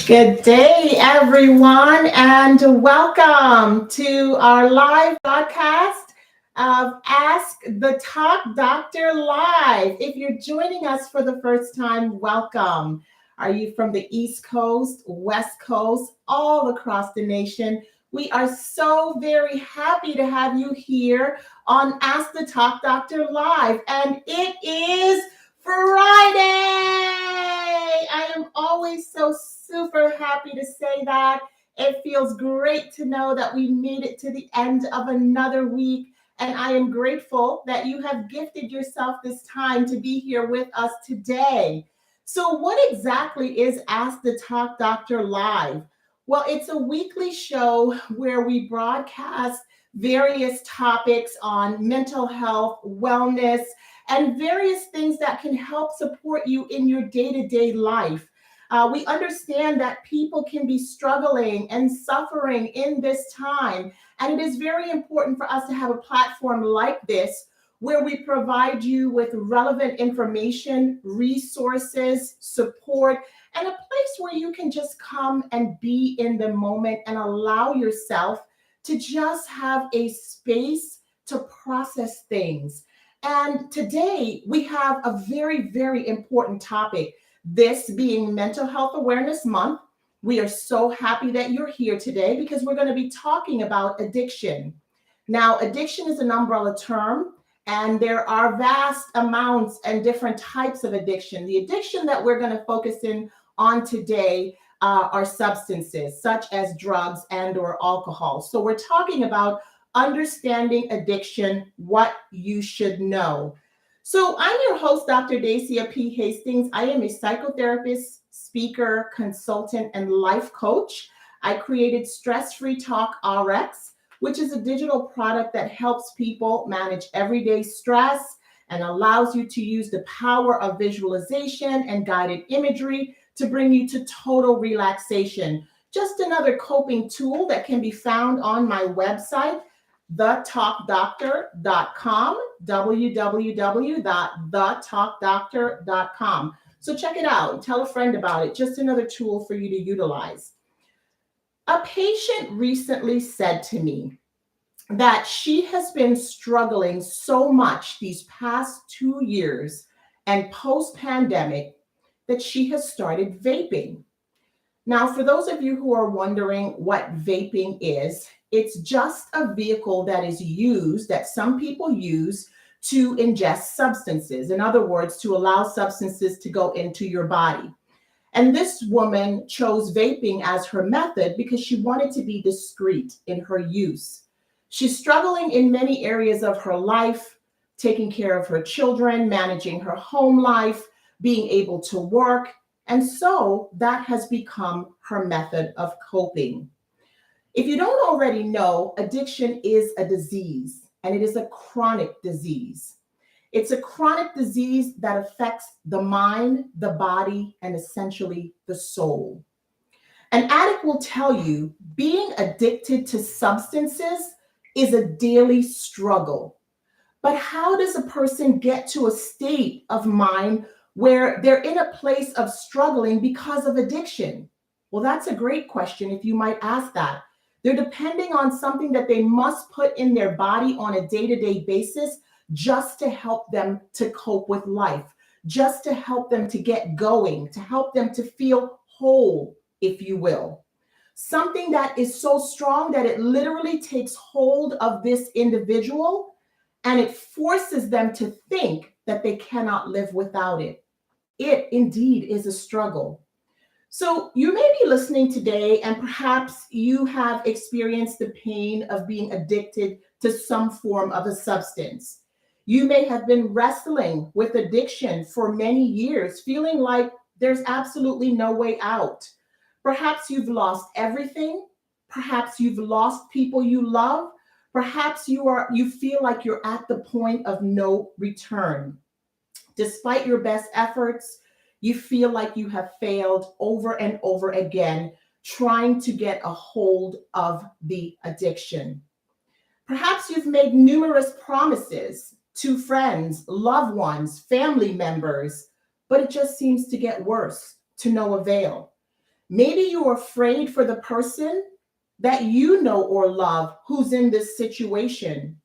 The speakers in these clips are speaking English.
Good day, everyone, and welcome to our live broadcast of Ask the Talk Doctor Live. If you're joining us for the first time, welcome. Are you from the East Coast, West Coast, all across the nation? We are so very happy to have you here on Ask the Talk Doctor Live, and it is Friday. I am always so super happy to say that. It feels great to know that we made it to the end of another week. And I am grateful that you have gifted yourself this time to be here with us today. So, what exactly is Ask the Talk Doctor Live? Well, it's a weekly show where we broadcast various topics on mental health, wellness, and various things that can help support you in your day-to-day life. We understand that people can be struggling and suffering in this time, and it is very important for us to have a platform like this where we provide you with relevant information, resources, support, and a place where you can just come and be in the moment and allow yourself to just have a space to process things. And today we have a very, very important topic, this being Mental Health Awareness Month. We are so happy that you're here today because we're going to be talking about addiction. Now, addiction is an umbrella term, and there are vast amounts and different types of addiction. The addiction that we're going to focus in on today are substances such as drugs and or alcohol. So we're talking about understanding addiction, what you should know. So I'm your host, Dr. Dacia P. Hastings. I am a psychotherapist, speaker, consultant, and life coach. I created Stress Free Talk RX, which is a digital product that helps people manage everyday stress and allows you to use the power of visualization and guided imagery to bring you to total relaxation. Just another coping tool that can be found on my website, TheTalkDr.com, www.thetalkdoctor.com. So check it out. Tell a friend about it. Just another tool for you to utilize. A patient recently said to me that she has been struggling so much these past 2 years and post-pandemic that she has started vaping. Now, for those of you who are wondering what vaping is, it's just a vehicle that is used, that some people use to ingest substances. In other words, to allow substances to go into your body. And this woman chose vaping as her method because she wanted to be discreet in her use. She's struggling in many areas of her life, taking care of her children, managing her home life, being able to work. And so that has become her method of coping. If you don't already know, addiction is a disease, and it is a chronic disease. It's a chronic disease that affects the mind, the body, and essentially the soul. An addict will tell you being addicted to substances is a daily struggle. But how does a person get to a state of mind where they're in a place of struggling because of addiction? Well, that's a great question if you might ask that. They're depending on something that they must put in their body on a day-to-day basis just to help them to cope with life, just to help them to get going, to help them to feel whole, if you will. Something that is so strong that it literally takes hold of this individual and it forces them to think that they cannot live without it. It indeed is a struggle. So you may be listening today and perhaps you have experienced the pain of being addicted to some form of a substance. You may have been wrestling with addiction for many years, feeling like there's absolutely no way out. Perhaps you've lost everything. Perhaps you've lost people you love. Perhaps you feel like you're at the point of no return. Despite your best efforts, you feel like you have failed over and over again, trying to get a hold of the addiction. Perhaps you've made numerous promises to friends, loved ones, family members, but it just seems to get worse, to no avail. Maybe you're afraid for the person that you know or love who's in this situation.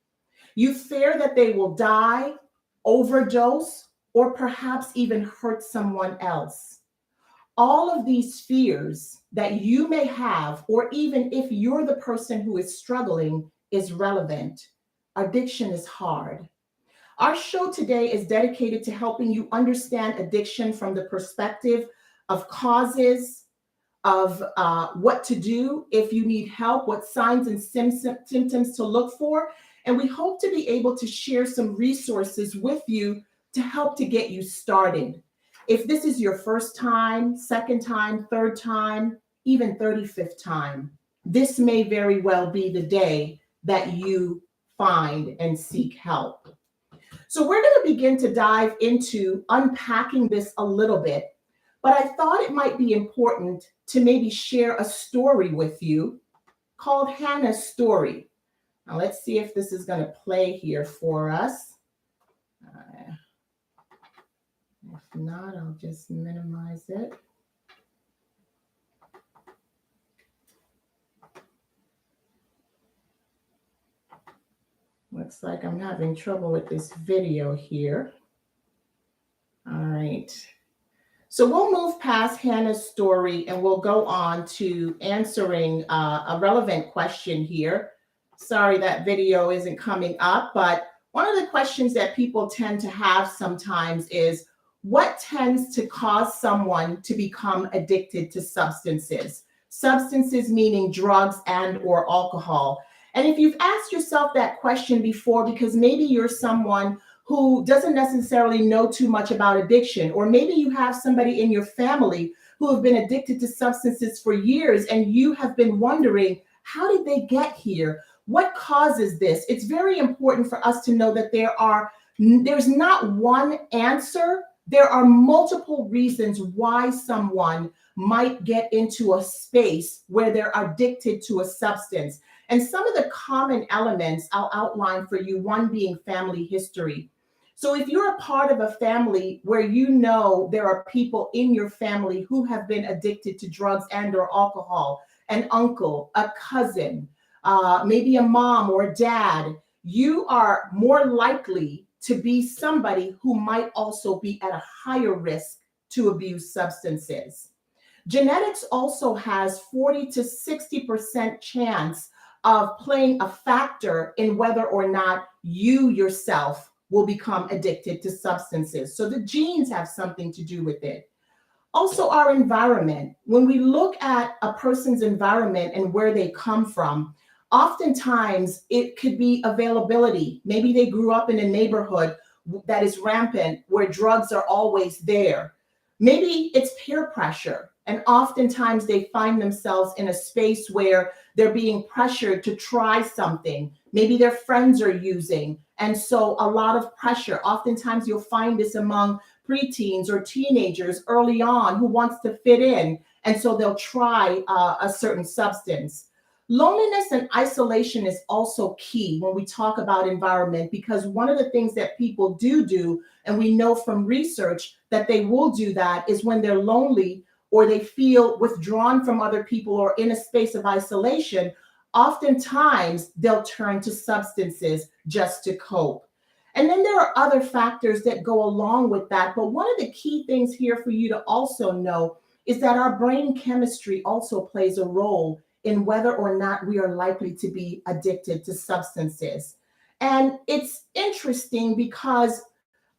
You fear that they will die, overdose, or perhaps even hurt someone else. All of these fears that you may have, or even if you're the person who is struggling, is relevant. Addiction is hard. Our show today is dedicated to helping you understand addiction from the perspective of causes, of what to do if you need help, what signs and symptoms to look for. And we hope to be able to share some resources with you to help to get you started. If this is your first time, second time, third time, even 35th time, this may very well be the day that you find and seek help. So we're going to begin to dive into unpacking this a little bit, but I thought it might be important to maybe share a story with you called Hannah's Story. Now let's see if this is going to play here for us. If not, I'll just minimize it. Looks like I'm having trouble with this video here. All right. So we'll move past Hannah's story and we'll go on to answering a relevant question here. Sorry that video isn't coming up, but one of the questions that people tend to have sometimes is, what tends to cause someone to become addicted to substances? Substances meaning drugs and or alcohol. And if you've asked yourself that question before, because maybe you're someone who doesn't necessarily know too much about addiction, or maybe you have somebody in your family who have been addicted to substances for years and you have been wondering, how did they get here? What causes this? It's very important for us to know that there's not one answer. There are multiple reasons why someone might get into a space where they're addicted to a substance. And some of the common elements I'll outline for you, one being family history. So if you're a part of a family where you know there are people in your family who have been addicted to drugs and or alcohol, an uncle, a cousin, maybe a mom or a dad, you are more likely to be somebody who might also be at a higher risk to abuse substances. Genetics also has 40 to 60% chance of playing a factor in whether or not you yourself will become addicted to substances. So the genes have something to do with it. Also, our environment. When we look at a person's environment and where they come from, oftentimes it could be availability. Maybe they grew up in a neighborhood that is rampant, where drugs are always there. Maybe it's peer pressure. And oftentimes they find themselves in a space where they're being pressured to try something. Maybe their friends are using. And so a lot of pressure. Oftentimes you'll find this among preteens or teenagers early on who wants to fit in. And so they'll try a certain substance. Loneliness and isolation is also key when we talk about environment, because one of the things that people do, and we know from research that they will do that, is when they're lonely or they feel withdrawn from other people or in a space of isolation, oftentimes they'll turn to substances just to cope. And then there are other factors that go along with that. But one of the key things here for you to also know is that our brain chemistry also plays a role in whether or not we are likely to be addicted to substances. And it's interesting because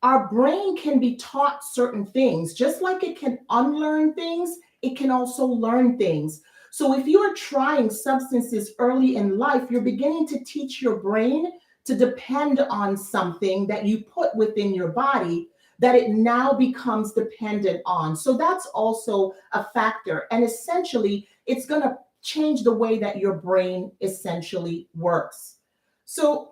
our brain can be taught certain things. Just like it can unlearn things, it can also learn things. So if you are trying substances early in life, you're beginning to teach your brain to depend on something that you put within your body that it now becomes dependent on. So that's also a factor. And essentially, it's going to change the way that your brain essentially works. So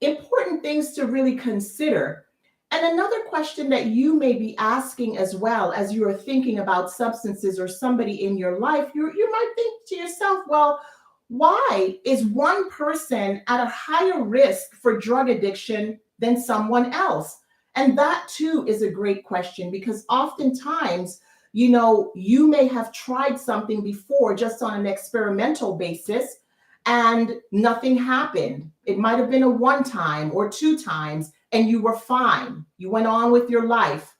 important things to really consider. And another question that you may be asking as well as you are thinking about substances or somebody in your life, you might think to yourself, well, why is one person at a higher risk for drug addiction than someone else? And that too is a great question, because oftentimes You may have tried something before just on an experimental basis and nothing happened. It might have been a one time or two times and you were fine. You went on with your life.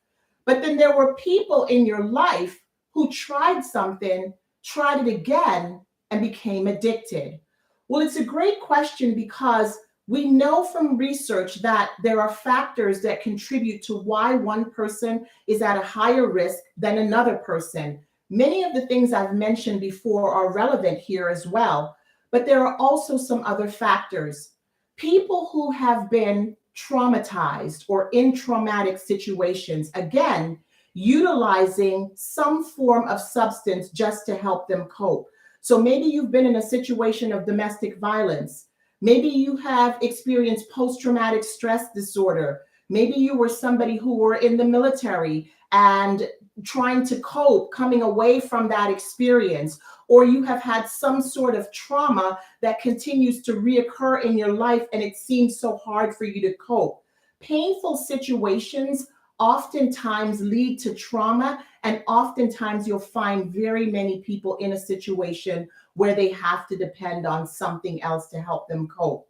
But then there were people in your life who tried something, tried it again, and became addicted. Well, it's a great question because we know from research that there are factors that contribute to why one person is at a higher risk than another person. Many of the things I've mentioned before are relevant here as well, but there are also some other factors. People who have been traumatized or in traumatic situations, again, utilizing some form of substance just to help them cope. So maybe you've been in a situation of domestic violence. Maybe you have experienced post-traumatic stress disorder. Maybe you were somebody who were in the military and trying to cope, coming away from that experience, or you have had some sort of trauma that continues to reoccur in your life and it seems so hard for you to cope. Painful situations oftentimes lead to trauma, and oftentimes you'll find very many people in a situation where they have to depend on something else to help them cope.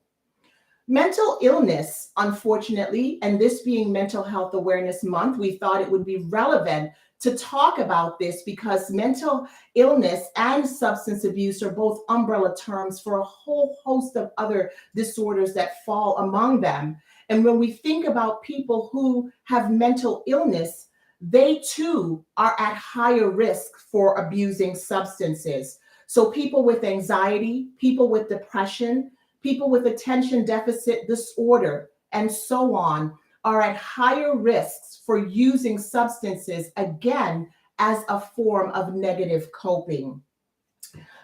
Mental illness, unfortunately, and this being Mental Health Awareness Month, we thought it would be relevant to talk about this because mental illness and substance abuse are both umbrella terms for a whole host of other disorders that fall among them. And when we think about people who have mental illness, they too are at higher risk for abusing substances. So people with anxiety, people with depression, people with attention deficit disorder, and so on are at higher risks for using substances, again, as a form of negative coping.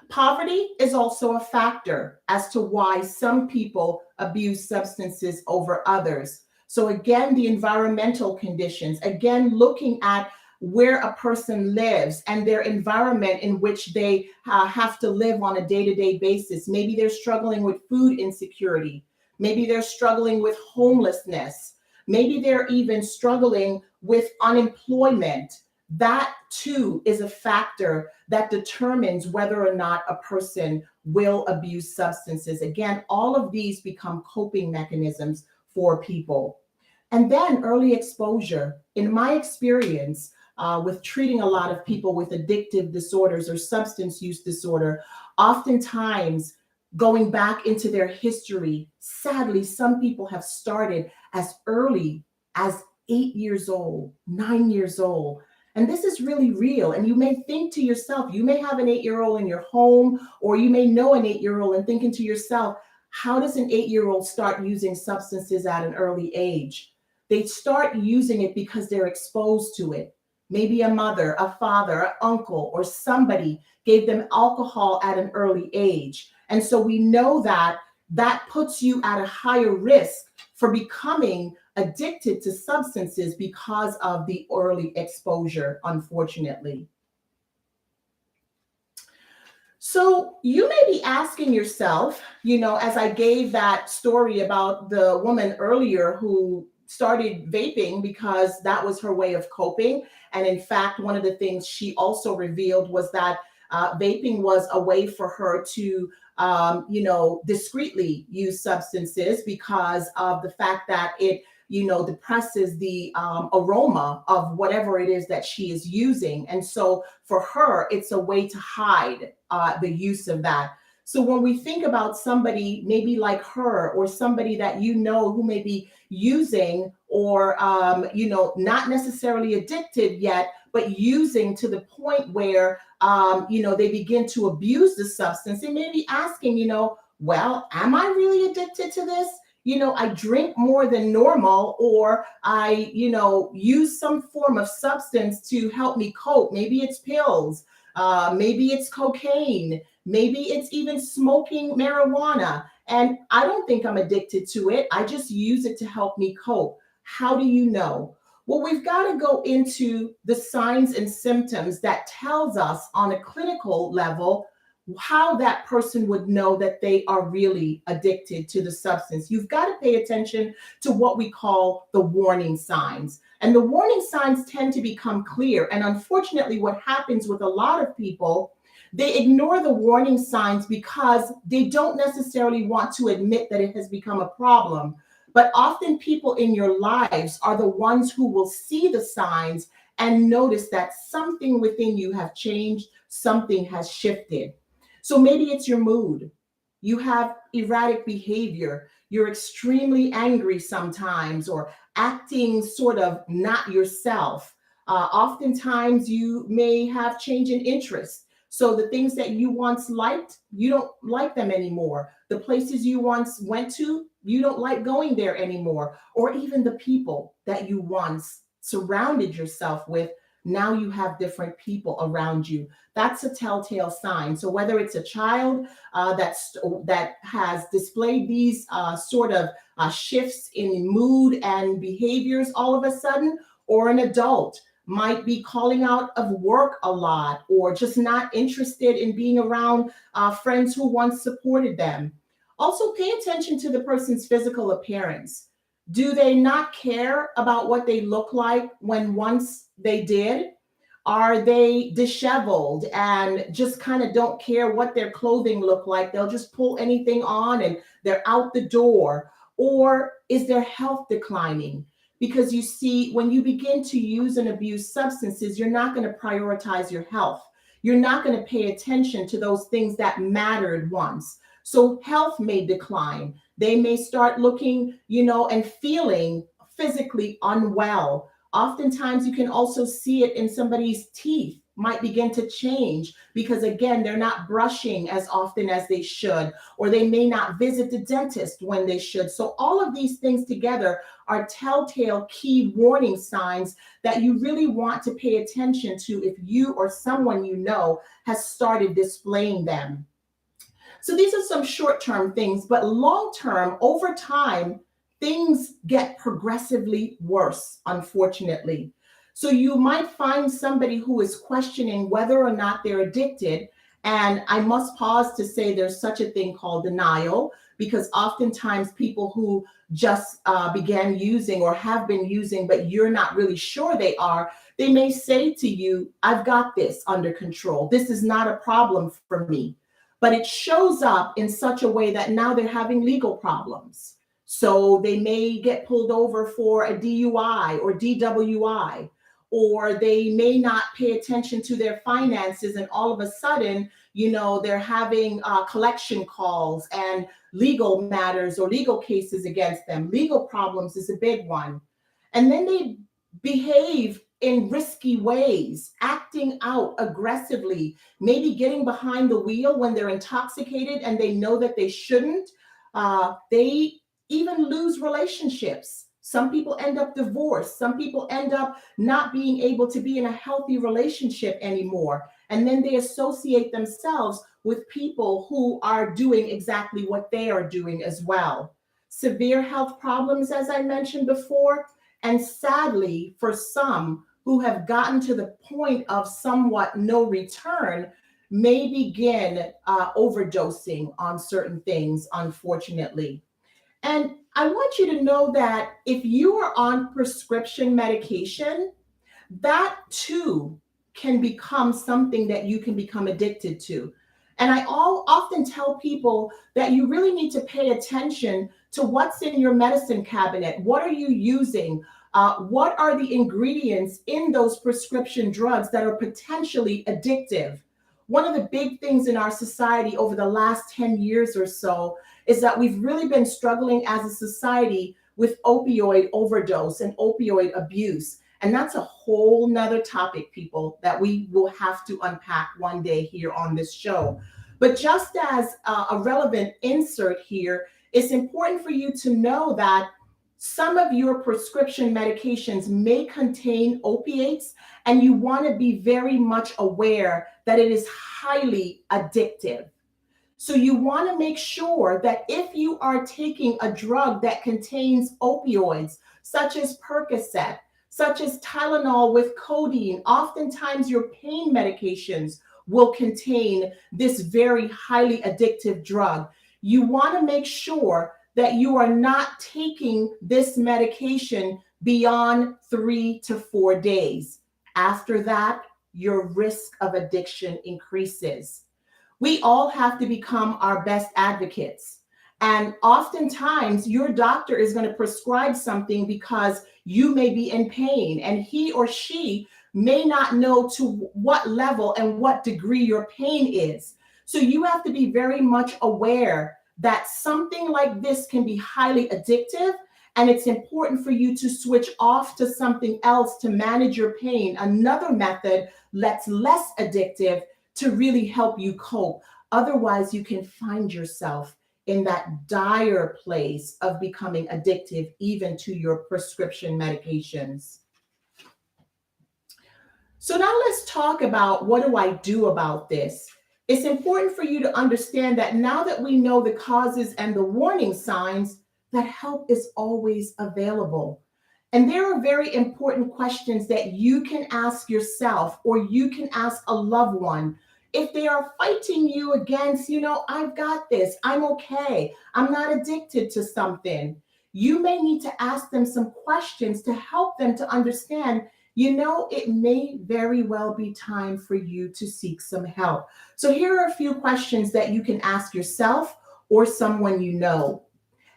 Poverty is also a factor as to why some people abuse substances over others. So, again, the environmental conditions, again, looking at where a person lives and their environment in which they have to live on a day-to-day basis. Maybe they're struggling with food insecurity. Maybe they're struggling with homelessness. Maybe they're even struggling with unemployment. That too is a factor that determines whether or not a person will abuse substances. Again, all of these become coping mechanisms for people. And then early exposure. In my experience, with treating a lot of people with addictive disorders or substance use disorder, oftentimes going back into their history, sadly, some people have started as early as 8 years old, 9 years old. And this is really real. And you may think to yourself, you may have an 8-year-old in your home, or you may know an 8-year-old and thinking to yourself, how does an 8-year-old start using substances at an early age? They start using it because they're exposed to it. Maybe a mother, a father, an uncle, or somebody gave them alcohol at an early age. And so we know that that puts you at a higher risk for becoming addicted to substances because of the early exposure, unfortunately. So you may be asking yourself, as I gave that story about the woman earlier who started vaping because that was her way of coping. And in fact, one of the things she also revealed was that vaping was a way for her to, discreetly use substances because of the fact that it, depresses the aroma of whatever it is that she is using. And so for her, it's a way to hide the use of that. So when we think about somebody maybe like her or somebody that who may be using or, not necessarily addicted yet, but using to the point where, they begin to abuse the substance, they may be asking, well, am I really addicted to this? I drink more than normal, or I, use some form of substance to help me cope. Maybe it's pills, maybe it's cocaine, maybe it's even smoking marijuana. And I don't think I'm addicted to it. I just use it to help me cope. How do you know? Well, we've got to go into the signs and symptoms that tells us on a clinical level how that person would know that they are really addicted to the substance. You've got to pay attention to what we call the warning signs. And the warning signs tend to become clear. And unfortunately, what happens with a lot of people, they ignore the warning signs because they don't necessarily want to admit that it has become a problem. But often people in your lives are the ones who will see the signs and notice that something within you have changed, something has shifted. So maybe it's your mood. You have erratic behavior. You're extremely angry sometimes, or acting sort of not yourself. Oftentimes, you may have change in interest. So the things that you once liked, you don't like them anymore. The places you once went to, you don't like going there anymore. Or even the people that you once surrounded yourself with, now you have different people around you. That's a telltale sign. So whether it's a child that has displayed these sort of shifts in mood and behaviors all of a sudden, or an adult might be calling out of work a lot, or just not interested in being around friends who once supported them. Also, pay attention to the person's physical appearance. Do they not care about what they look like when once they did? Are they disheveled and just kind of don't care what their clothing look like? They'll just pull anything on and they're out the door. Or is their health declining? Because you see, when you begin to use and abuse substances, you're not going to prioritize your health. You're not going to pay attention to those things that mattered once. So health may decline. They may start looking, and feeling physically unwell. Oftentimes, you can also see it in somebody's teeth might begin to change because, again, they're not brushing as often as they should, or they may not visit the dentist when they should. So all of these things together are telltale key warning signs that you really want to pay attention to if you or someone you know has started displaying them. So these are some short-term things, but long-term, over time, things get progressively worse, unfortunately. So you might find somebody who is questioning whether or not they're addicted. And I must pause to say there's such a thing called denial, because oftentimes people who just began using or have been using, but you're not really sure they are, they may say to you, I've got this under control. This is not a problem for me. But it shows up in such a way that now they're having legal problems. So they may get pulled over for a DUI or DWI, or they may not pay attention to their finances. And all of a sudden, they're having collection calls and legal matters or legal cases against them. Legal problems is a big one. And then they behave in risky ways, acting out aggressively, maybe getting behind the wheel when they're intoxicated and they know that they shouldn't. They even lose relationships. Some people end up divorced. Some people end up not being able to be in a healthy relationship anymore. And then they associate themselves with people who are doing exactly what they are doing as well. Severe health problems, as I mentioned before, and sadly, for some who have gotten to the point of somewhat no return, may begin overdosing on certain things, unfortunately. And I want you to know that if you are on prescription medication, that too can become something that you can become addicted to. And I often tell people that you really need to pay attention to what's in your medicine cabinet. What are you using? What are the ingredients in those prescription drugs that are potentially addictive? One of the big things in our society over the last 10 years or so is that we've really been struggling as a society with opioid overdose and opioid abuse. And that's a whole nother topic, people, that we will have to unpack one day here on this show. But just as a relevant insert here, it's important for you to know that some of your prescription medications may contain opiates, and you want to be very much aware that it is highly addictive. So you want to make sure that if you are taking a drug that contains opioids, such as Percocet, such as Tylenol with codeine, oftentimes your pain medications will contain this very highly addictive drug. You want to make sure that you are not taking this medication beyond 3 to 4 days. After that, your risk of addiction increases. We all have to become our best advocates. And oftentimes, your doctor is going to prescribe something because you may be in pain, and he or she may not know to what level and what degree your pain is. So you have to be very much aware that something like this can be highly addictive, and it's important for you to switch off to something else to manage your pain. Another method that's less addictive to really help you cope. Otherwise, you can find yourself in that dire place of becoming addictive, even to your prescription medications. So now let's talk about, what do I do about this? It's important for you to understand that now that we know the causes and the warning signs, that help is always available. And there are very important questions that you can ask yourself, or you can ask a loved one. If they are fighting you against, I've got this, I'm okay, I'm not addicted to something, you may need to ask them some questions to help them to understand, it may very well be time for you to seek some help. So here are a few questions that you can ask yourself or someone you know.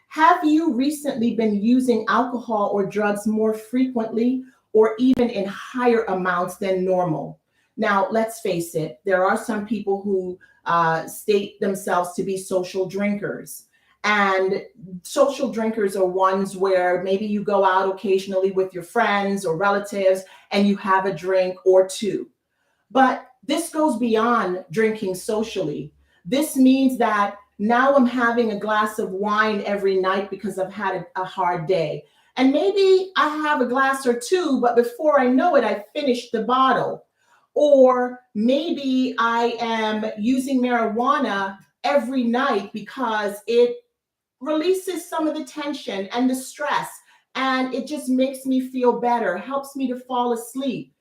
Have you recently been using alcohol or drugs more frequently, or even in higher amounts than normal? Now, let's face it, there are some people who state themselves to be social drinkers. And social drinkers are ones where maybe you go out occasionally with your friends or relatives and you have a drink or two. But this goes beyond drinking socially. This means that now I'm having a glass of wine every night because I've had a hard day. And maybe I have a glass or two, but before I know it, I finished the bottle. Or maybe I am using marijuana every night because it releases some of the tension and the stress, and it just makes me feel better, helps me to fall asleep.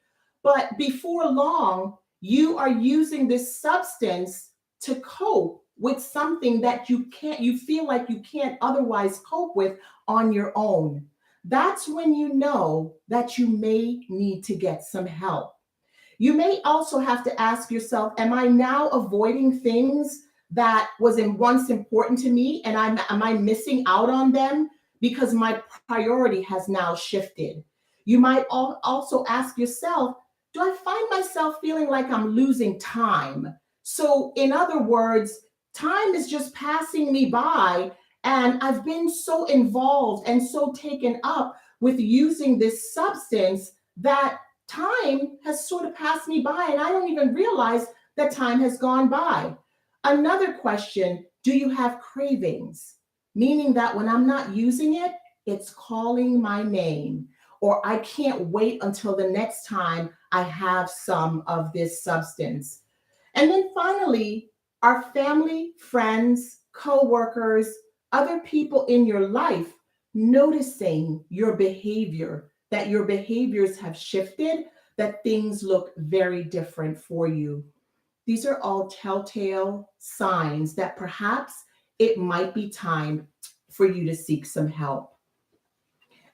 But before long, you are using this substance to cope with something that you feel like you can't otherwise cope with on your own. That's when you know that you may need to get some help. You may also have to ask yourself, am I now avoiding things that was once important to me, and am I missing out on them because my priority has now shifted? You might also ask yourself, do I find myself feeling like I'm losing time? So in other words, time is just passing me by, and I've been so involved and so taken up with using this substance that time has sort of passed me by, and I don't even realize that time has gone by. Another question, do you have cravings? Meaning that when I'm not using it, it's calling my name, or I can't wait until the next time I have some of this substance. And then finally, our family, friends, co-workers, other people in your life noticing your behavior, that your behaviors have shifted, that things look very different for you. These are all telltale signs that perhaps it might be time for you to seek some help.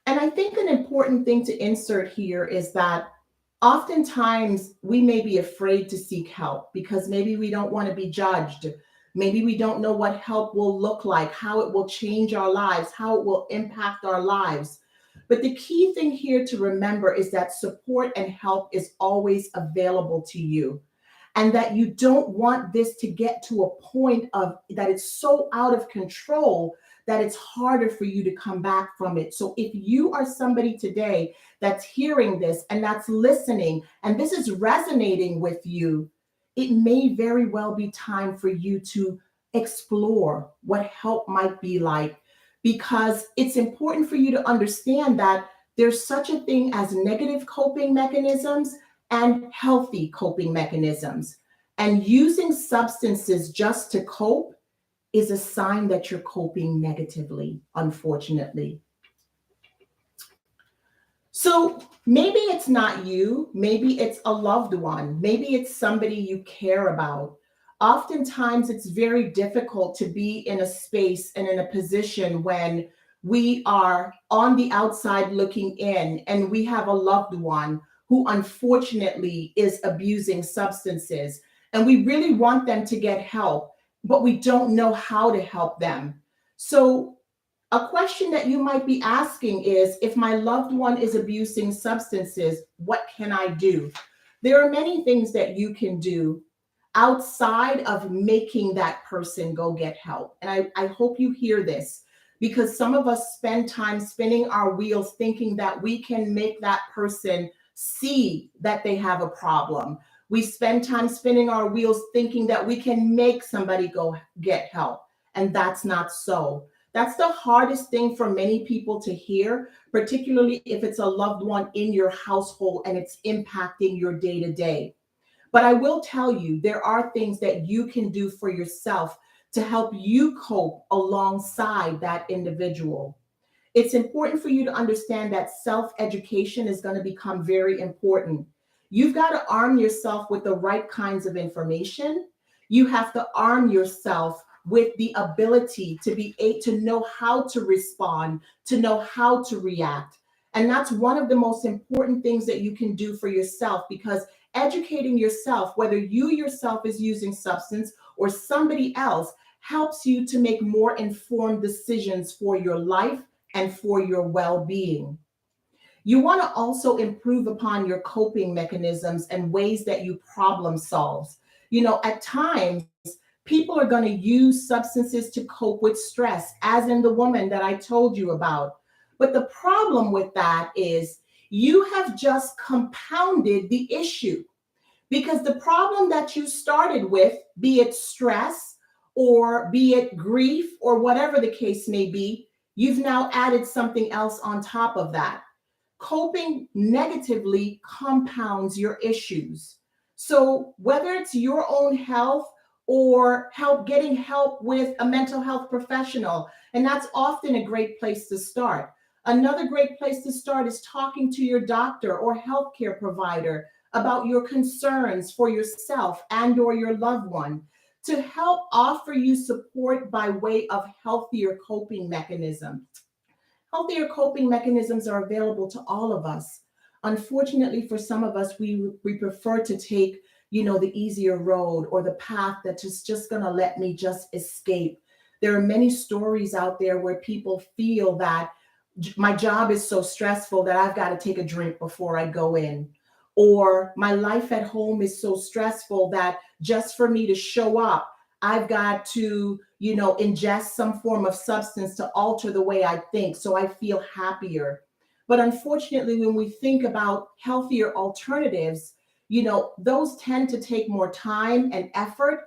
And I think an important thing to insert here is that oftentimes we may be afraid to seek help because maybe we don't want to be judged. Maybe we don't know what help will look like, how it will change our lives, how it will impact our lives. But the key thing here to remember is that support and help is always available to you, and that you don't want this to get to a point of that it's so out of control that it's harder for you to come back from it. So if you are somebody today that's hearing this and that's listening, and this is resonating with you, it may very well be time for you to explore what help might be like, because it's important for you to understand that there's such a thing as negative coping mechanisms and healthy coping mechanisms. And using substances just to cope is a sign that you're coping negatively, unfortunately. So maybe it's not you, maybe it's a loved one, maybe it's somebody you care about. Oftentimes, it's very difficult to be in a space and in a position when we are on the outside looking in and we have a loved one who unfortunately is abusing substances. And we really want them to get help, but we don't know how to help them. So a question that you might be asking is, if my loved one is abusing substances, what can I do? There are many things that you can do outside of making that person go get help. And I hope you hear this, because some of us spend time spinning our wheels thinking that we can make that person see that they have a problem. We spend time spinning our wheels thinking that we can make somebody go get help. And that's not so. That's the hardest thing for many people to hear, particularly if it's a loved one in your household and it's impacting your day to day. But I will tell you, there are things that you can do for yourself to help you cope alongside that individual. It's important for you to understand that self education is going to become very important. You've got to arm yourself with the right kinds of information. You have to arm yourself with the ability to be able to know how to respond, to know how to react. And that's one of the most important things that you can do for yourself, because educating yourself, whether you yourself is using substance or somebody else, helps you to make more informed decisions for your life and for your well being. You want to also improve upon your coping mechanisms and ways that you problem solve. At times, people are going to use substances to cope with stress, as in the woman that I told you about. But the problem with that is you have just compounded the issue, because the problem that you started with, be it stress or be it grief or whatever the case may be, you've now added something else on top of that. Coping negatively compounds your issues. So whether it's your own health or getting help with a mental health professional, and that's often a great place to start. Another great place to start is talking to your doctor or healthcare provider about your concerns for yourself and or your loved one, to help offer you support by way of healthier coping mechanisms. Healthier coping mechanisms are available to all of us. Unfortunately, for some of us, we prefer to take, the easier road or the path that is just going to let me just escape. There are many stories out there where people feel that my job is so stressful that I've got to take a drink before I go in. Or my life at home is so stressful that just for me to show up, I've got to, ingest some form of substance to alter the way I think so I feel happier. But unfortunately, when we think about healthier alternatives, those tend to take more time and effort,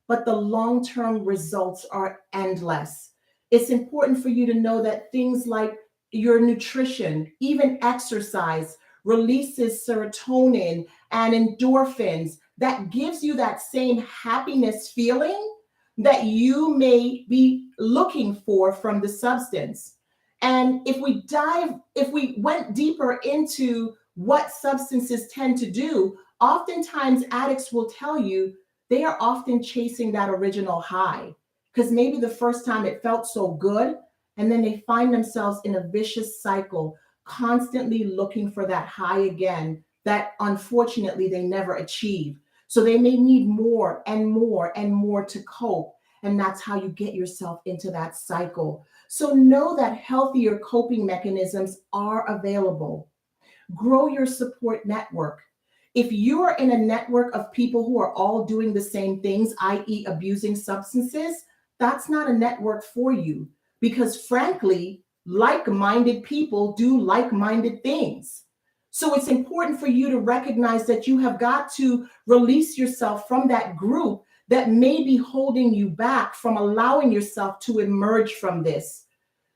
but the long term results are endless. It's important for you to know that things like your nutrition, even exercise, releases serotonin and endorphins that gives you that same happiness feeling that you may be looking for from the substance. And if we went deeper into what substances tend to do, oftentimes addicts will tell you they are often chasing that original high, because maybe the first time it felt so good, and then they find themselves in a vicious cycle, constantly looking for that high again that unfortunately they never achieve. So they may need more and more and more to cope. And that's how you get yourself into that cycle. So know that healthier coping mechanisms are available. Grow your support network. If you are in a network of people who are all doing the same things, i.e., abusing substances, that's not a network for you, because frankly, like minded people do like minded things. So it's important for you to recognize that you have got to release yourself from that group that may be holding you back from allowing yourself to emerge from this.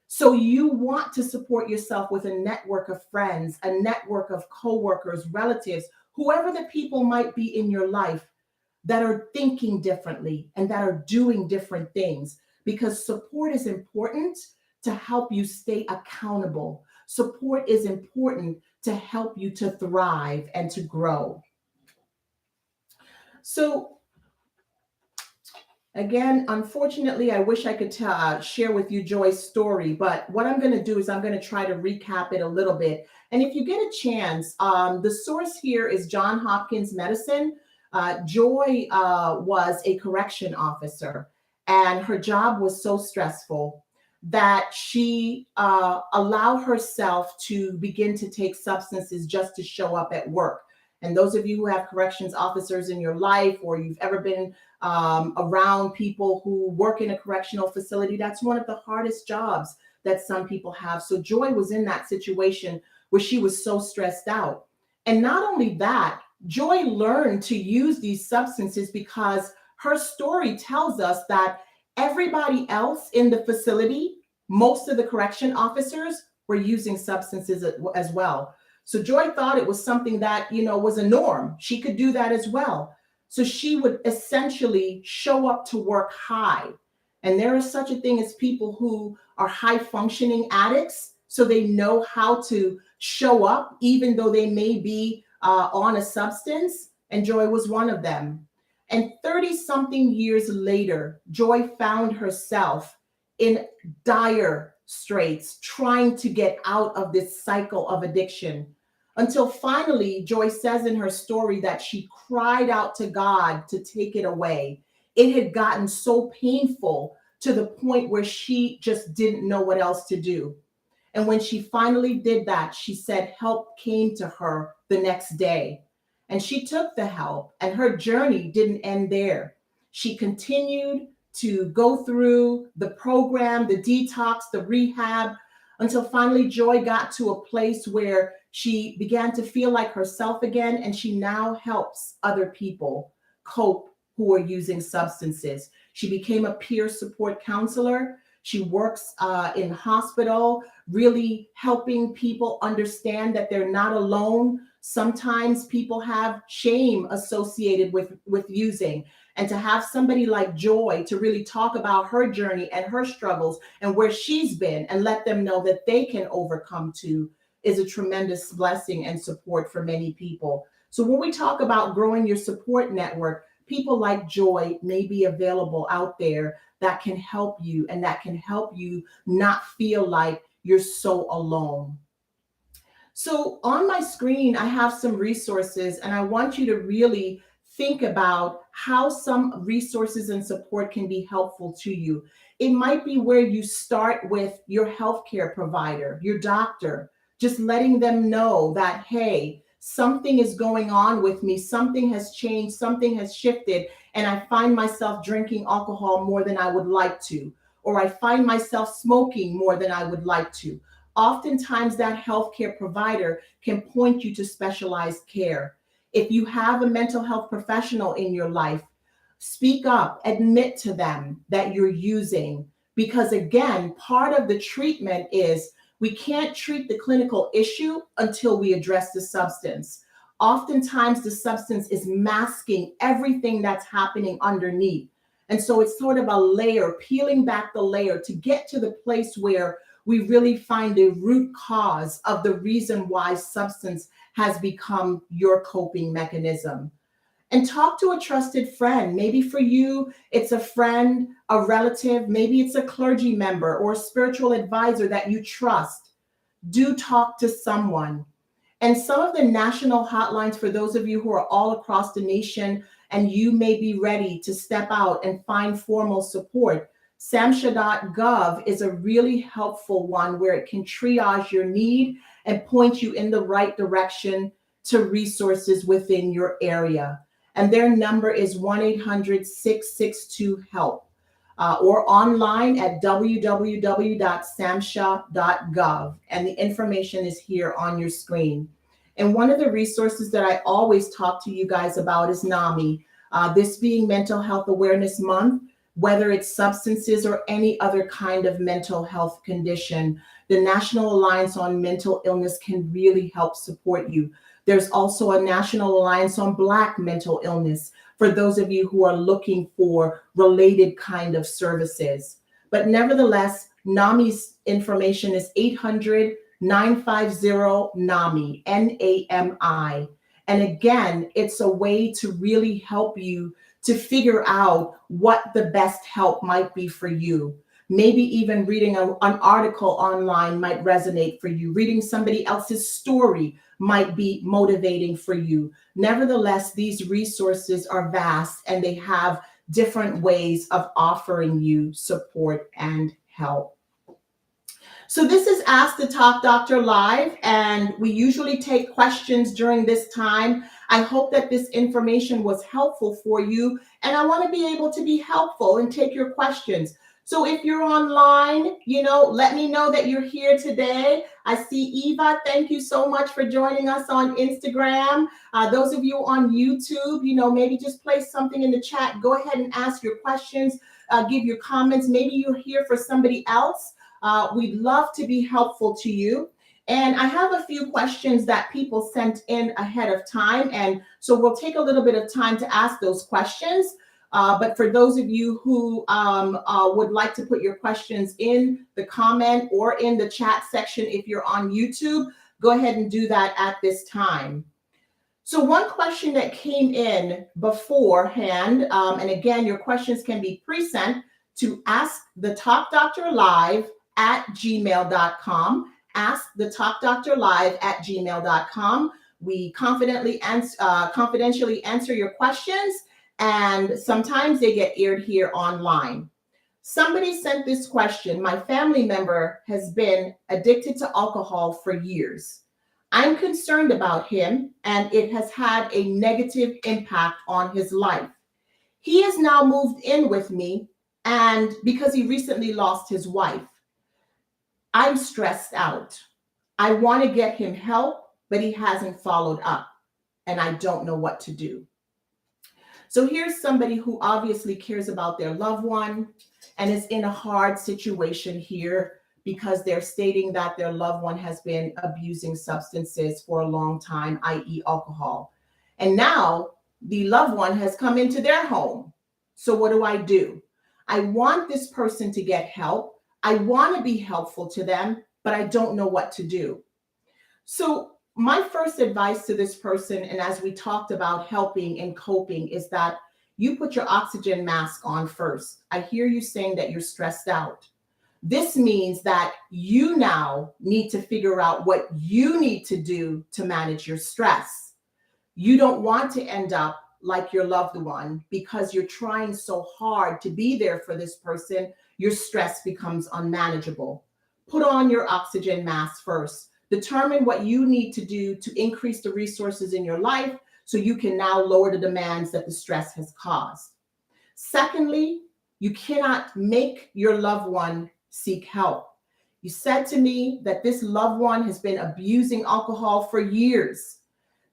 So you want to support yourself with a network of friends, a network of coworkers, relatives, whoever the people might be in your life that are thinking differently and that are doing different things, because support is important to help you stay accountable. Support is important to help you to thrive and to grow. So again, unfortunately, I wish I could share with you Joy's story, but what I'm going to do is I'm going to try to recap it a little bit. And if you get a chance, the source here is Johns Hopkins Medicine. Joy was a correction officer, and her job was so stressful that she allowed herself to begin to take substances just to show up at work. And those of you who have corrections officers in your life, or you've ever been around people who work in a correctional facility, that's one of the hardest jobs that some people have. So Joy was in that situation where she was so stressed out. And not only that, Joy learned to use these substances because her story tells us that everybody else in the facility, most of the correction officers, were using substances as well. So Joy thought it was something that, was a norm. She could do that as well. So she would essentially show up to work high. And there is such a thing as people who are high functioning addicts. So they know how to show up, even though they may be on a substance. And Joy was one of them. And 30 something years later, Joy found herself in dire straits, trying to get out of this cycle of addiction. Until finally, Joy says in her story that she cried out to God to take it away. It had gotten so painful to the point where she just didn't know what else to do. And when she finally did that, she said help came to her the next day. And she took the help, and her journey didn't end there. She continued to go through the program, the detox, the rehab, until finally Joy got to a place where she began to feel like herself again, and she now helps other people cope who are using substances. She became a peer support counselor. She works in hospital, really helping people understand that they're not alone. Sometimes people have shame associated with using. And to have somebody like Joy to really talk about her journey and her struggles and where she's been and let them know that they can overcome too is a tremendous blessing and support for many people. So when we talk about growing your support network, people like Joy may be available out there that can help you and that can help you not feel like you're so alone. So on my screen, I have some resources, and I want you to really think about how some resources and support can be helpful to you. It might be where you start with your healthcare provider, your doctor, just letting them know that, hey, something is going on with me, something has changed, something has shifted, and I find myself drinking alcohol more than I would like to, or I find myself smoking more than I would like to. Oftentimes that healthcare provider can point you to specialized care. If you have a mental health professional in your life, speak up, admit to them that you're using, because again, part of the treatment is we can't treat the clinical issue until we address the substance. Oftentimes the substance is masking everything that's happening underneath. And so it's sort of a layer, peeling back the layer to get to the place where we really find a root cause of the reason why substance has become your coping mechanism. And talk to a trusted friend. Maybe for you, it's a friend, a relative, maybe it's a clergy member or a spiritual advisor that you trust. Do talk to someone. And some of the national hotlines for those of you who are all across the nation and you may be ready to step out and find formal support, SAMHSA.gov is a really helpful one where it can triage your need and point you in the right direction to resources within your area. And their number is 1-800-662-HELP or online at www.samhsa.gov. And the information is here on your screen. And one of the resources that I always talk to you guys about is NAMI. This being Mental Health Awareness Month, whether it's substances or any other kind of mental health condition, the National Alliance on Mental Illness can really help support you. There's also a National Alliance on Black Mental Illness for those of you who are looking for related kind of services. But nevertheless, NAMI's information is 950-NAMI, NAMI. And again, it's a way to really help you to figure out what the best help might be for you. Maybe even reading an article online might resonate for you. Reading somebody else's story might be motivating for you. Nevertheless, these resources are vast and they have different ways of offering you support and help. So this is Ask the Talk Doctor Live, and we usually take questions during this time. I hope that this information was helpful for you, and I want to be able to be helpful and take your questions. So if you're online, let me know that you're here today. I see Eva. Thank you so much for joining us on Instagram. Those of you on YouTube, maybe just place something in the chat. Go ahead and ask your questions, give your comments. Maybe you're here for somebody else. We'd love to be helpful to you. And I have a few questions that people sent in ahead of time. And so we'll take a little bit of time to ask those questions. But for those of you who would like to put your questions in the comment or in the chat section, if you're on YouTube, go ahead and do that at this time. So one question that came in beforehand, and again, your questions can be pre-sent to askthetalkdrlive@gmail.com. askthetalkdrlive@gmail.com. We confidentially answer your questions, and sometimes they get aired here online. Somebody sent this question. My family member has been addicted to alcohol for years. I'm concerned about him, and it has had a negative impact on his life. He has now moved in with me, and because he recently lost his wife, I'm stressed out. I want to get him help, but he hasn't followed up, and I don't know what to do. So here's somebody who obviously cares about their loved one and is in a hard situation here because they're stating that their loved one has been abusing substances for a long time, i.e. alcohol. And now the loved one has come into their home. So what do? I want this person to get help. I want to be helpful to them, but I don't know what to do. So my first advice to this person, and as we talked about helping and coping, is that you put your oxygen mask on first. I hear you saying that you're stressed out. This means that you now need to figure out what you need to do to manage your stress. You don't want to end up like your loved one because you're trying so hard to be there for this person. Your stress becomes unmanageable. Put on your oxygen mask first. Determine what you need to do to increase the resources in your life so you can now lower the demands that the stress has caused. Secondly, you cannot make your loved one seek help. You said to me that this loved one has been abusing alcohol for years.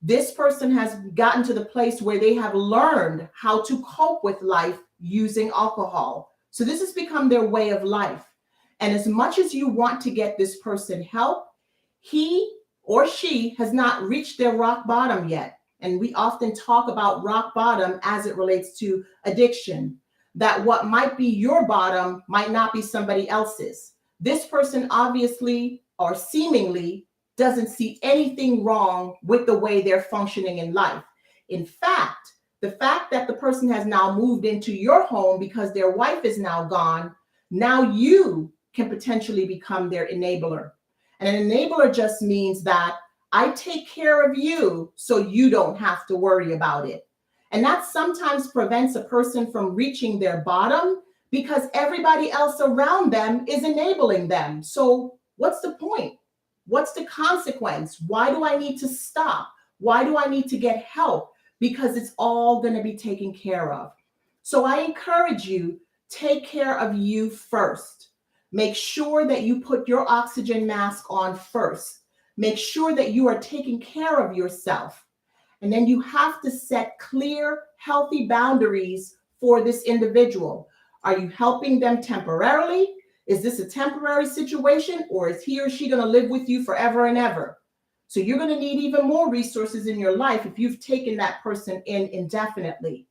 This person has gotten to the place where they have learned how to cope with life using alcohol. So this has become their way of life. And as much as you want to get this person help, he or she has not reached their rock bottom yet. And we often talk about rock bottom as it relates to addiction, that what might be your bottom might not be somebody else's. This person obviously or seemingly doesn't see anything wrong with the way they're functioning in life. In fact, the fact that the person has now moved into your home because their wife is now gone, now you can potentially become their enabler. And an enabler just means that I take care of you so you don't have to worry about it. And that sometimes prevents a person from reaching their bottom because everybody else around them is enabling them. So what's the point? What's the consequence? Why do I need to stop? Why do I need to get help? Because it's all going to be taken care of. So I encourage you, take care of you first. Make sure that you put your oxygen mask on first. Make sure that you are taking care of yourself. And then you have to set clear, healthy boundaries for this individual. Are you helping them temporarily? Is this a temporary situation, or is he or she going to live with you forever and ever? So you're going to need even more resources in your life if you've taken that person in indefinitely.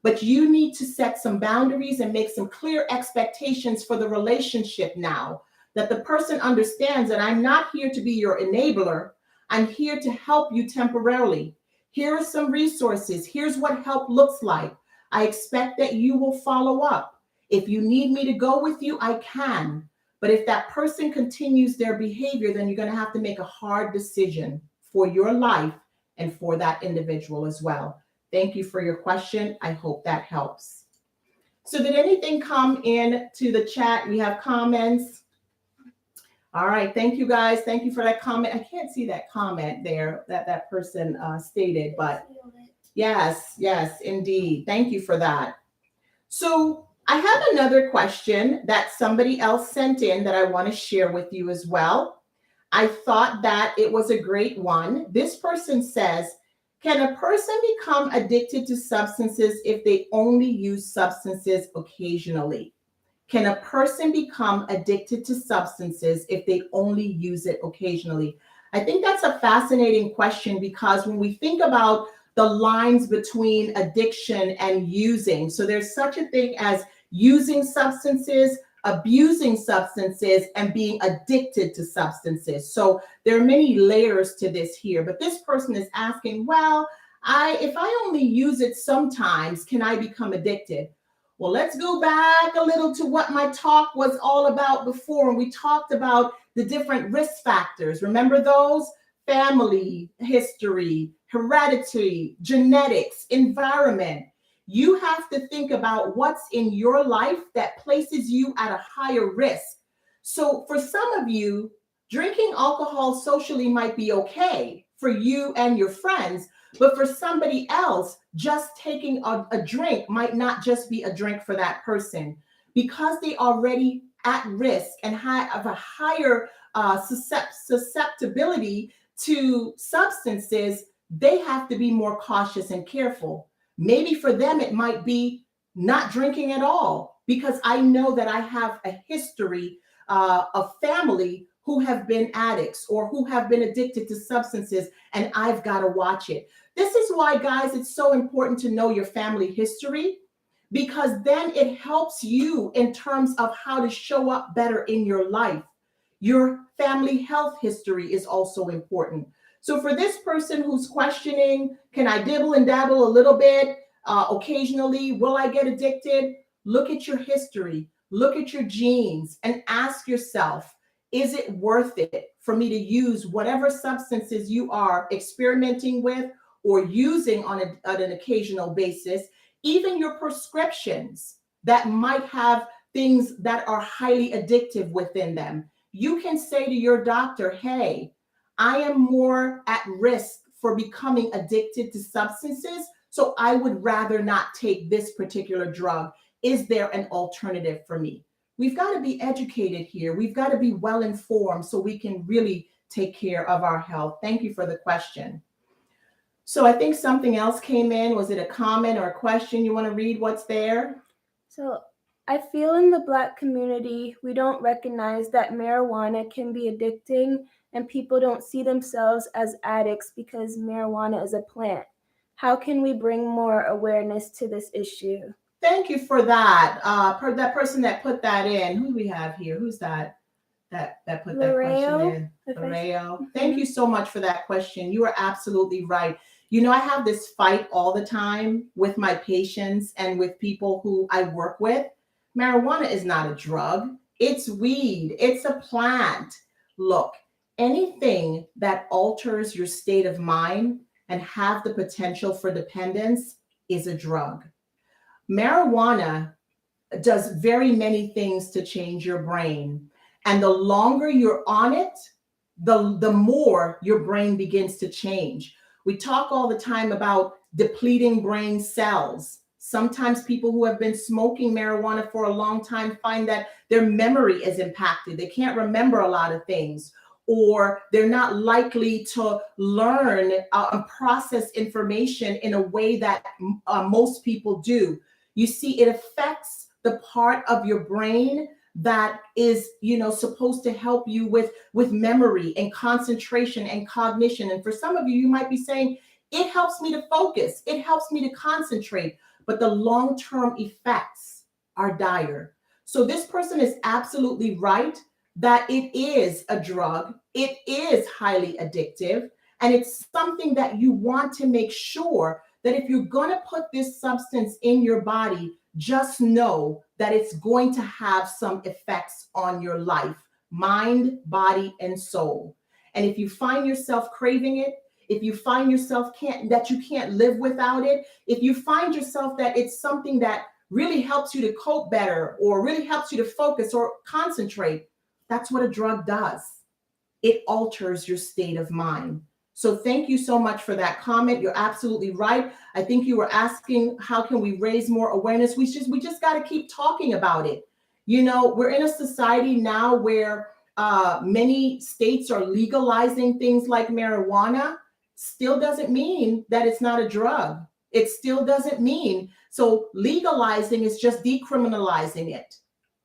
But you need to set some boundaries and make some clear expectations for the relationship now. that the person understands that I'm not here to be your enabler. I'm here to help you temporarily. Here are some resources. Here's what help looks like. I expect that you will follow up. If you need me to go with you, I can. But if that person continues their behavior, then you're going to have to make a hard decision for your life and for that individual as well. Thank you for your question. I hope that helps. So did anything come in to the chat? We have comments. All right. Thank you, guys. Thank you for that comment. I can't see that comment there that person stated, but yes, indeed. Thank you for that. So I have another question that somebody else sent in that I want to share with you as well. I thought that it was a great one. This person says, can a person become addicted to substances if they only use substances occasionally? Can a person become addicted to substances if they only use it occasionally? I think that's a fascinating question because when we think about the lines between addiction and using, so there's such a thing as using substances, abusing substances, and being addicted to substances. So there are many layers to this here, but this person is asking, well, if I only use it sometimes, can I become addicted? Well, let's go back a little to what my talk was all about before. And we talked about the different risk factors. Remember those? Family, history, heredity, genetics, environment. You have to think about what's in your life that places you at a higher risk. So for some of you, drinking alcohol socially might be okay for you and your friends, but for somebody else, just taking a drink might not just be a drink for that person because they already at risk and have a higher susceptibility to substances. They have to be more cautious and careful. Maybe for them, it might be not drinking at all because I know that I have a history of family who have been addicts or who have been addicted to substances, and I've got to watch it. This is why, guys, it's so important to know your family history because then it helps you in terms of how to show up better in your life. Your family health history is also important. So for this person who's questioning, can I dibble and dabble a little bit occasionally? Will I get addicted? Look at your history, look at your genes, and ask yourself, is it worth it for me to use whatever substances you are experimenting with or using on an occasional basis, even your prescriptions that might have things that are highly addictive within them? You can say to your doctor, hey, I am more at risk for becoming addicted to substances, so I would rather not take this particular drug. Is there an alternative for me? We've got to be educated here. We've got to be well informed so we can really take care of our health. Thank you for the question. So I think something else came in. Was it a comment or a question? You want to read what's there? So I feel in the Black community, we don't recognize that marijuana can be addicting and people don't see themselves as addicts because marijuana is a plant. How can we bring more awareness to this issue? Thank you for that. That person that put that in. Who do we have here? Who's that put that question in? Loreo. Thank you so much for that question. You are absolutely right. You know, I have this fight all the time with my patients and with people who I work with. Marijuana is not a drug. It's weed. It's a plant. Look, anything that alters your state of mind and have the potential for dependence is a drug. Marijuana does very many things to change your brain. And the longer you're on it, the more your brain begins to change. We talk all the time about depleting brain cells. Sometimes people who have been smoking marijuana for a long time find that their memory is impacted. They can't remember a lot of things, or they're not likely to learn and process information in a way that most people do. You see, it affects the part of your brain that is, supposed to help you with memory and concentration and cognition. And for some of you, you might be saying, it helps me to focus. It helps me to concentrate. But the long-term effects are dire. So this person is absolutely right. that it is a drug, it is highly addictive, and it's something that you want to make sure that if you're going to put this substance in your body, just know that it's going to have some effects on your life, mind, body, and soul. And if you find yourself craving it, if you find yourself that you can't live without it, if you find yourself that it's something that really helps you to cope better or really helps you to focus or concentrate, that's what a drug does. It alters your state of mind. So thank you so much for that comment. You're absolutely right. I think you were asking, how can we raise more awareness? We just got to keep talking about it. We're in a society now where many states are legalizing things like marijuana. Still doesn't mean that it's not a drug. It still doesn't mean. So legalizing is just decriminalizing it.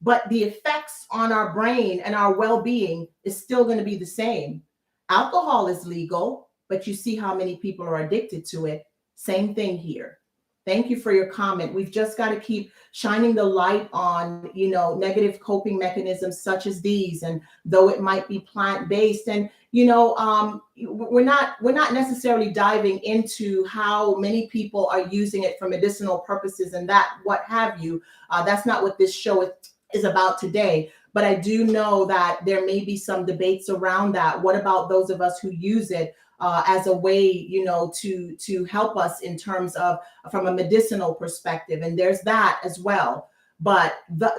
But the effects on our brain and our well-being is still going to be the same. Alcohol is legal, but you see how many people are addicted to it. Same thing here. Thank you for your comment. We've just got to keep shining the light on, negative coping mechanisms such as these. And though it might be plant-based, and we're not necessarily diving into how many people are using it for medicinal purposes and that what have you. That's not what this show is about today. But I do know that there may be some debates around that. What about those of us who use it as a way, to help us in terms of from a medicinal perspective? And there's that as well. But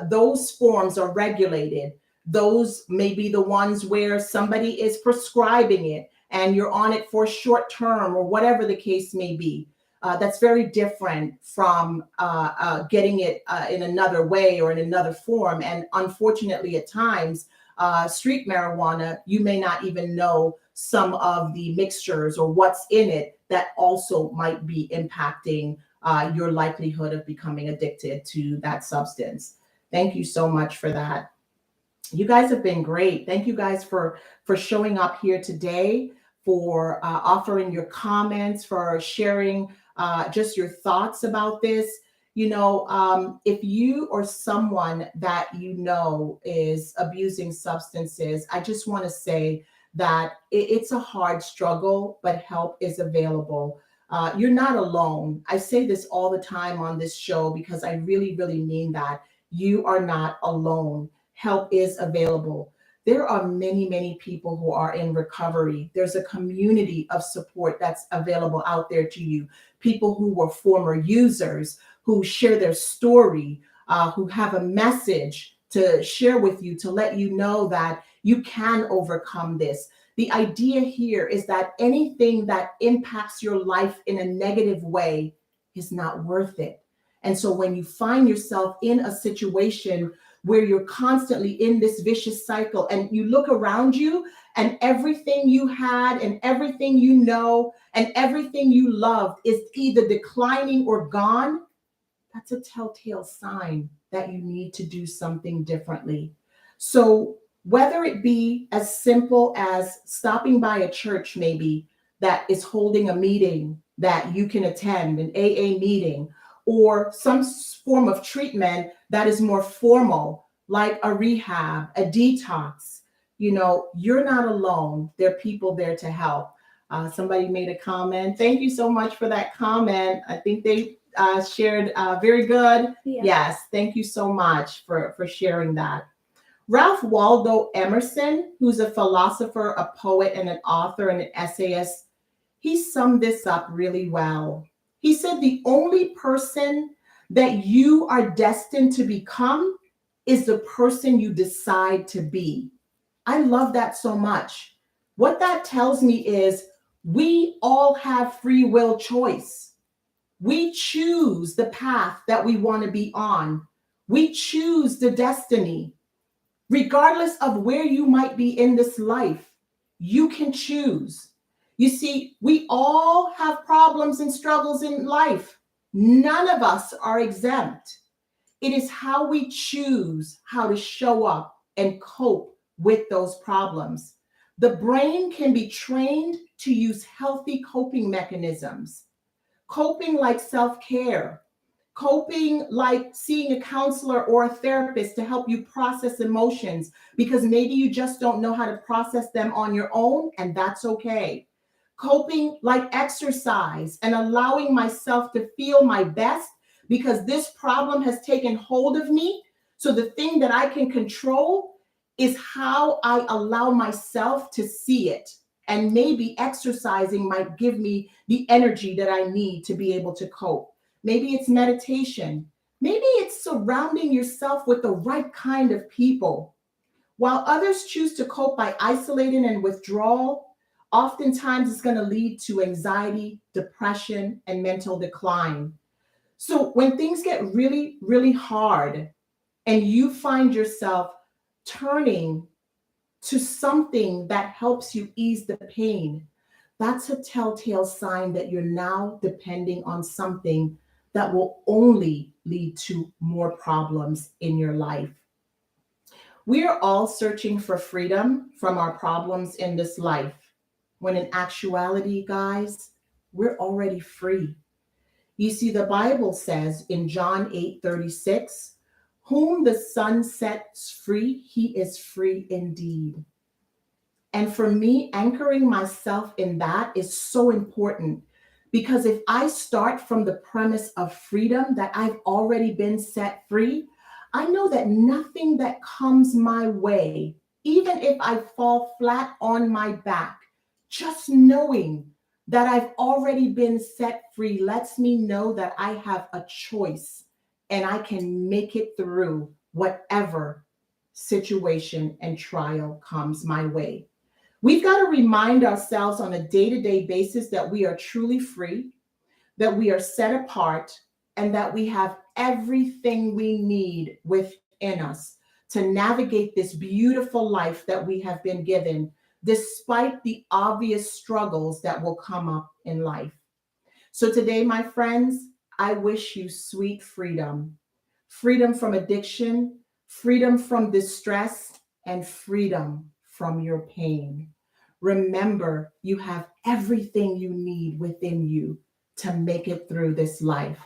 those forms are regulated. Those may be the ones where somebody is prescribing it and you're on it for short term or whatever the case may be. That's very different from getting it in another way or in another form. And unfortunately, at times, street marijuana, you may not even know some of the mixtures or what's in it that also might be impacting your likelihood of becoming addicted to that substance. Thank you so much for that. You guys have been great. Thank you guys for showing up here today, for offering your comments, for sharing just your thoughts about this. If you or someone that is abusing substances, I just want to say that it's a hard struggle, but help is available. You're not alone. I say this all the time on this show because I really, really mean that. You are not alone. Help is available. There are many, many people who are in recovery. There's a community of support that's available out there to you. People who were former users, who share their story, who have a message to share with you to let you know that you can overcome this. The idea here is that anything that impacts your life in a negative way is not worth it. And so when you find yourself in a situation where you're constantly in this vicious cycle and you look around you and everything you had and everything and everything you loved is either declining or gone, that's a telltale sign that you need to do something differently. So whether it be as simple as stopping by a church maybe that is holding a meeting that you can attend, an AA meeting, or some form of treatment that is more formal, like a rehab, a detox, you're not alone. There are people there to help. Somebody made a comment. Thank you so much for that comment. I think they shared very good. Yeah. Yes, thank you so much for sharing that. Ralph Waldo Emerson, who's a philosopher, a poet, and an author and an essayist, he summed this up really well. He said, the only person that you are destined to become is the person you decide to be. I love that so much. What that tells me is we all have free will choice. We choose the path that we want to be on. We choose the destiny. Regardless of where you might be in this life, you can choose. You see, we all have problems and struggles in life. None of us are exempt. It is how we choose how to show up and cope with those problems. The brain can be trained to use healthy coping mechanisms, coping like self-care, Coping like seeing a counselor or a therapist to help you process emotions because maybe you just don't know how to process them on your own, and that's okay. Coping like exercise and allowing myself to feel my best because this problem has taken hold of me. So the thing that I can control is how I allow myself to see it. And maybe exercising might give me the energy that I need to be able to cope. Maybe it's meditation. Maybe it's surrounding yourself with the right kind of people. While others choose to cope by isolating and withdrawal, oftentimes it's going to lead to anxiety, depression, and mental decline. So when things get really, really hard and you find yourself turning to something that helps you ease the pain, that's a telltale sign that you're now depending on something that will only lead to more problems in your life. We are all searching for freedom from our problems in this life, when in actuality, guys, we're already free. You see, the Bible says in John 8:36, whom the Son sets free, he is free indeed. And for me, anchoring myself in that is so important because if I start from the premise of freedom, that I've already been set free, I know that nothing that comes my way, even if I fall flat on my back, just knowing that I've already been set free lets me know that I have a choice and I can make it through whatever situation and trial comes my way. We've got to remind ourselves on a day to day basis that we are truly free, that we are set apart, and that we have everything we need within us to navigate this beautiful life that we have been given, despite the obvious struggles that will come up in life. So, today, my friends, I wish you sweet freedom, freedom from addiction, freedom from distress, and freedom from your pain. Remember, you have everything you need within you to make it through this life.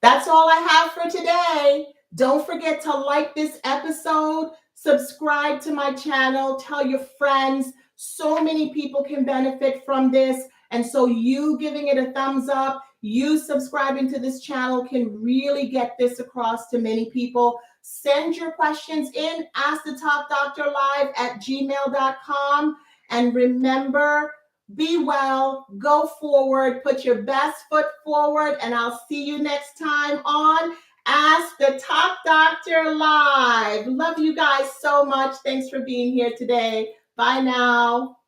That's all I have for today. Don't forget to like this episode, subscribe to my channel, tell your friends. So many people can benefit from this. And so, you giving it a thumbs up, you subscribing to this channel can really get this across to many people. Send your questions in, askthetalkdrlive@gmail.com. And remember, be well, go forward, put your best foot forward, and I'll see you next time on Ask the Talk Doctor Live. Love you guys so much. Thanks for being here today. Bye now.